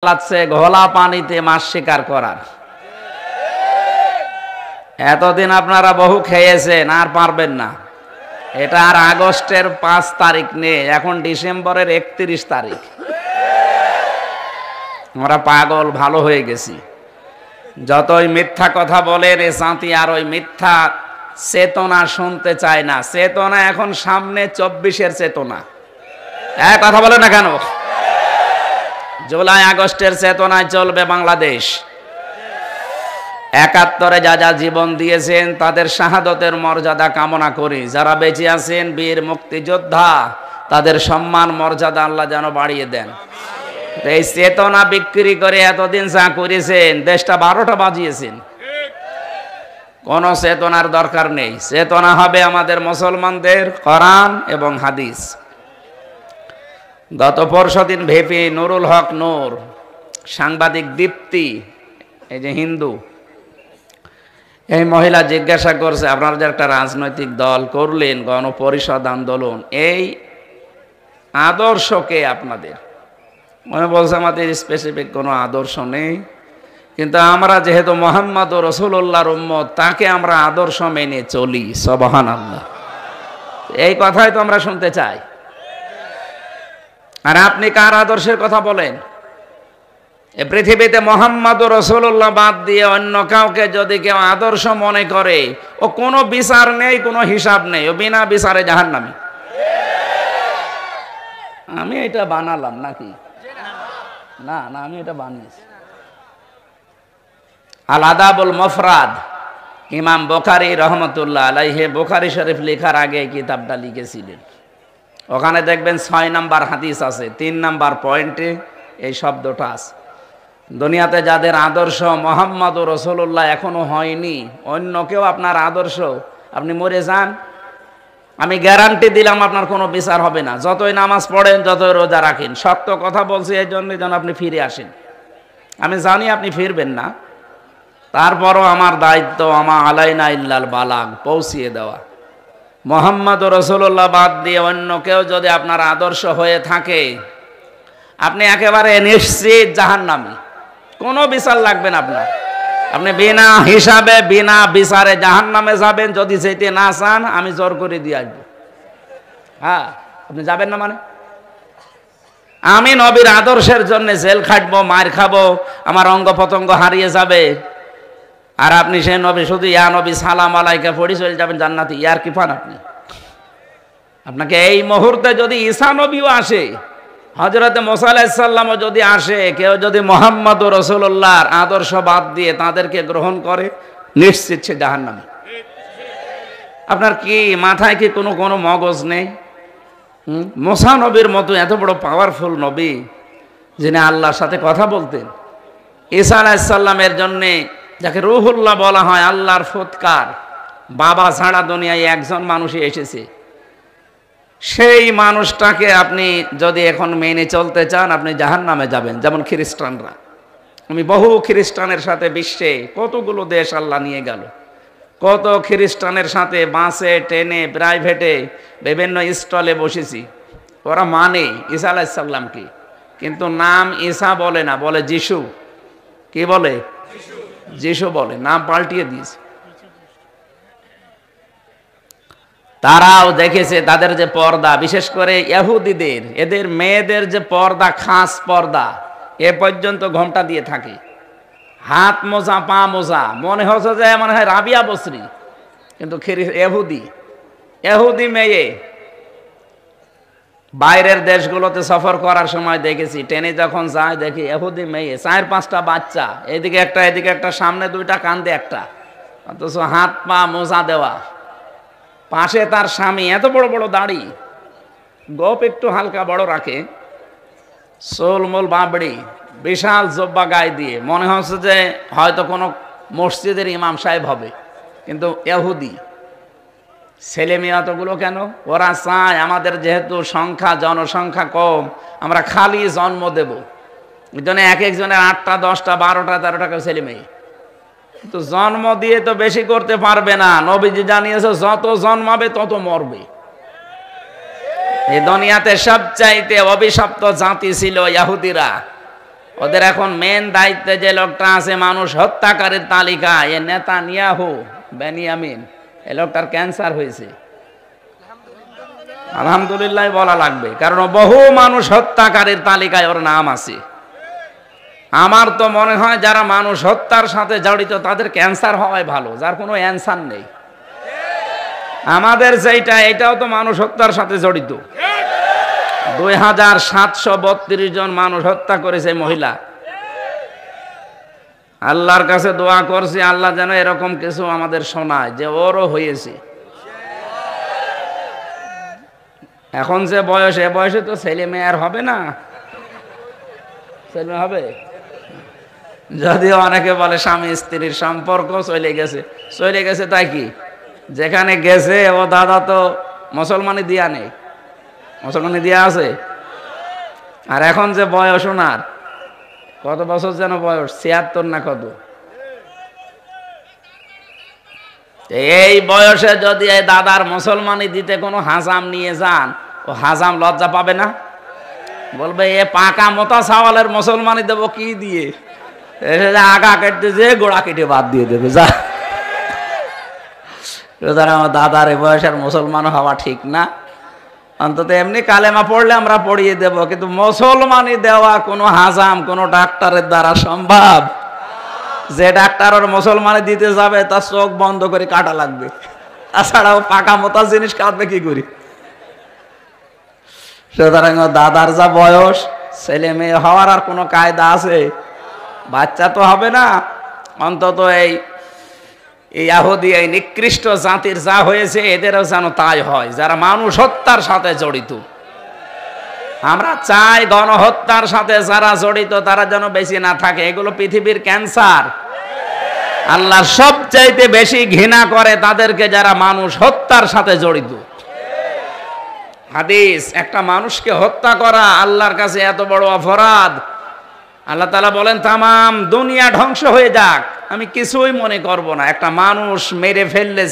লাগছে ঘোলা পানিতে মাছ শিকার করার। এতদিন আপনারা বহু খেয়েছেন, আর পারবেন না। এটা আর আগস্টের 5 তারিখ নেই, এখন ডিসেম্বরের 31 তারিখ। আমরা পাগল ভালো হয়ে গেছি। যতই মিথ্যা কথা বলেন এ জাতি আর ওই মিথ্যা চেতনা শুনতে চায় না। চেতনা এখন সামনে 24-এর চেতনা। কথা বলে না কেন? জুলাই আগস্টের চেতনায় চলবে বাংলাদেশ। 71-এ যা যা জীবন দিয়েছেন তাদের শাহাদতের মর্যাদা কামনা করি। যারা বেঁচে আছেন বীর মুক্তিযোদ্ধা, তাদের সম্মান মর্যাদা আল্লাহ যেন বাড়িয়ে দেন। এই চেতনা বিক্রি করে এতদিন যা করেছেন, দেশটা 12টা বাজিয়েছেন। কোন চেতনার দরকার নেই। চেতনা হবে আমাদের মুসলমানদের কোরআন এবং হাদিস। গত পরশুদিন ভেপি নুরুল হক নূর, সাংবাদিক দীপ্তি, এই যে হিন্দু, এই মহিলা জিজ্ঞাসা করছে, আপনারা যে একটা রাজনৈতিক দল করলেন, গণপরিষদ আন্দোলন, এই আদর্শকে আপনাদের মনে বলছে আমাদের স্পেসিফিক কোনো আদর্শ নেই, কিন্তু আমরা যেহেতু মুহাম্মদ রাসূলুল্লাহর উম্মত, তাকে আমরা আদর্শ মেনে চলি। সুবহানাল্লাহ। এই কথাই তো আমরা শুনতে চাই। আর আপনি কার আদর্শের কথা বলেন? এ পৃথিবীতে মুহাম্মদ রাসূলুল্লাহ বাদ দিয়ে অন্য কাউকে যদি কেউ আদর্শ মনে করে, ও কোনো বিচার নেই, কোনো হিসাব নেই, ও বিনা বিচারে জাহান্নামী। আমি এটা বানালাম নাকি? না না, আমি এটা বানিয়েছি। আল আদাবুল মুফরাদ, ইমাম বুখারী রহমতুল্লাহ আলাইহি বুখারী শরীফ লেখার আগে এই কিতাবটা লিখেছিলেন। ওখানে দেখবেন 6 নাম্বার হাদিস আছে, 3 নাম্বার পয়েন্টে এই শব্দটা আছে। দুনিয়াতে যাদের আদর্শ মুহাম্মদ রাসূলুল্লাহ এখনো হয়নি, অন্য কেউ আপনার আদর্শ, আপনি মরে যান, আমি গ্যারান্টি দিলাম আপনার কোনো বিচার হবে না। যতই নামাজ পড়েন, যতই রোজা রাখেন, সত্য কথা বলছি এই জন্য যেন আপনি ফিরে আসেন। আমি জানি আপনি ফিরবেন না, তারপরও আমার দায়িত্ব, আমার আলাইনা ইল্লাল বালাগ, পৌঁছিয়ে দেওয়া। মুহাম্মদ রাসূলুল্লাহ বাদ দিয়ে অন্য কেউ যদি আপনার আদর্শ হয়ে থাকে, আপনি একেবারে নিশ্চিত জাহান্নামী। কোনো বিচার লাগবে না আপনার। আপনি বিনা হিসাবে, বিনা বিচারে জাহান্নামে যাবেন। যদি যেতে না চান, আমি জোর করে দিয়ে আসবো। হ্যাঁ, আপনি যাবেন না মানে? আমি নবীর আদর্শের জন্য জেল খাটবো, মার খাবো, আমার অঙ্গ প্রত্যঙ্গ হারিয়ে যাবে, আর আপনি সে নবী শুধু ইয়া নবী সালাম আলাইকা পড়ি চলে যাবেন জান্নাতে। ইয়ার কি পান আপনি? আপনাকে এই মুহূর্তে যদি ঈসা নবীও আসে, হযরতে মুসা আলাইহিস সালামও যদি আসে, কেউ যদি মুহাম্মদ রাসূলুল্লাহর আদর্শ বাদ দিয়ে তাদেরকে গ্রহণ করে, নিশ্চিত সে জাহান্নামী। আপনার কি মাথায় কি কোনো মগজ নেই? মুসা নবীর মতো এত বড় পাওয়ারফুল নবী, যিনি আল্লাহর সাথে কথা বলতেন, ঈসা আলাইহিস সালামের জন্য যাকে রূহুল্লাহ বলা হয়, আল্লাহর ফুৎকার, বাবা ছাড়া দুনিয়ায় একজন মানুষই এসেছে, সেই মানুষটাকে আপনি যদি এখন মেনে চলতে চান, আপনি জাহান্নামে যাবেন। যেমন খ্রিস্টানরা, আমি বহু খ্রিস্টানের সাথে বিশ্বে কতগুলো দেশ আল্লাহ নিয়ে গেল, কত খ্রিস্টানের সাথে বাসে, ট্রেনে, প্রাইভেটে, বিভিন্ন স্টলে বসেছি। ওরা মানে ঈসা আলাইহিস সালামকে, কিন্তু নাম ঈসা বলে না, বলে যিশু। কি বলে? যিশু বলে, নাম পাল্টিয়ে দিয়েছে। তারাও দেখেছে তাদের যে পর্দা, বিশেষ করে ইহুদিদের, এদের মেয়েদের যে পর্দা, খাস পর্দা, এ পর্যন্ত ঘোমটা দিয়ে থাকে, হাত মোজা, পা মোজা, মনে হচ্ছে যে মনে হয় রাবিয়া বসরি, কিন্তু ইহুদি মেয়ে। বাইরের দেশগুলোতে সফর করার সময় দেখেছি, ট্রেনে যখন যায় দেখি ইহুদি মেয়ে, 4-5টা বাচ্চা, এদিকে একটা এদিকে একটা, সামনে 2টা কাঁধে একটা, অথচ হাত পা মোজা দেওয়া, পাশে তার স্বামী, এত বড় বড় দাড়ি, গোপ একটু হালকা বড় রাখে, সোলমোল বাবড়ি, বিশাল জব্বা গায়ে দিয়ে, মনে হচ্ছে যে হয়তো কোনো মসজিদের ইমাম সাহেব হবে, কিন্তু ইহুদি। ছেলে মেয়ে অতগুলো কেন? ওরা চায় আমাদের যেহেতু জনসংখ্যা কম, আমরা খালি জন্ম দেব, এই জন্য এক একজনের 8টা 10টা 12টা 13টা করে ছেলে মেয়ে। তো জন্ম দিয়ে তো বেশি করতে পারবে না। নবীজি জানিয়েছে যত জন্মাবে তত মরবে। এই দুনিয়াতে সবচাইতে অভিশপ্ত জাতি ছিল ইহুদিরা। ওদের এখন মেন দায়িত্বে যে লোকটা আছে মানুষ হত্যাকারীর তালিকা, এ নেতানিয়াহু বেনিয়ামিন, এই লোকটার ক্যান্সার হয়েছে। আলহামদুলিল্লাহ বলা লাগবে, কারণ বহু মানুষ হত্যাকারীর তালিকায় ওর নাম আছে। আমার তো মনে হয় যারা মানুষ হত্যার সাথে জড়িত তাদের ক্যান্সার হওয়াই ভালো, যার কোনো অ্যান্সার নেই। আমাদের যেটা, এটাও তো মানুষ হত্যার সাথে জড়িত। 2732 জন মানুষ হত্যা করেছে মহিলা। আল্লাহর কাছে দোয়া করছি, আল্লাহ যেন এরকম কিছু আমাদের শোনায় যে ওরও হয়েছে। এখন যে বয়স, এ বয়সে তো ছেলে মেয়ে আর হবে না, ছেলে হবে। যদিও অনেকে বলে স্বামী স্ত্রীর সম্পর্ক চলে গেছে, চলে গেছে তাই কি, যেখানে গেছে ও দাদা তো মুসলমানি দিয়া নেই, মুসলমানি দিয়া আছে। আর এখন যে বয়স ওনার, কত বছর যেন বয়স, 76 না কত। এই বয়সে যদি এই দাদার মুসলমানি দিতে কোনো হাজাম নিয়ে যান, ও হাজাম লজ্জা পাবে না? বলবে এ পাকা মোতা সাওয়ালের মুসলমানি দেবো কি দিয়ে, আগা কেটে যে গোড়া কেটে বাদ দিয়ে দেবে যা। আমার দাদার এই বয়সের মুসলমান হওয়া ঠিক না। অন্তত এমনি কালেমা পড়লে আমরা পড়িয়ে দেব, কিন্তু মুসলমানি দেওয়া কোনো হাজাম কোনো ডাক্তারের দ্বারা সম্ভব? যে ডাক্তার ওর মুসলমানি দিতে যাবে তার চোখ বন্ধ করে কাটা লাগবে, তাছাড়াও পাকা মোতা জিনিস কাটবে কি করি? সুতরাং দাদার যা বয়স, ছেলে মেয়ে হওয়ার আর কোনো কায়দা আছে? বাচ্চা তো হবে না, অন্তত এই ইহুদি এই নিকৃষ্ট জাতির যা হয়েছে এদেরও যেন তাই হয়, যারা মানুষ হত্যার সাথে জড়িত। আমরা চাই গণহত্যার সাথে যারা জড়িত তারা যেন বেশি না থাকে। এগুলো পৃথিবীর ক্যান্সার। আল্লাহ সবচাইতে বেশি ঘৃণা করে তাদেরকে যারা মানুষ হত্যার সাথে জড়িত। হাদিস, একটা মানুষকে হত্যা করা আল্লাহর কাছে এত বড় অপরাধ, আল্লাহ তাআলা বলেন তামাম দুনিয়া ধ্বংস হয়ে যাক, আমি কিছুই মনে করব না। একটা মানুষ মেরে ফেললে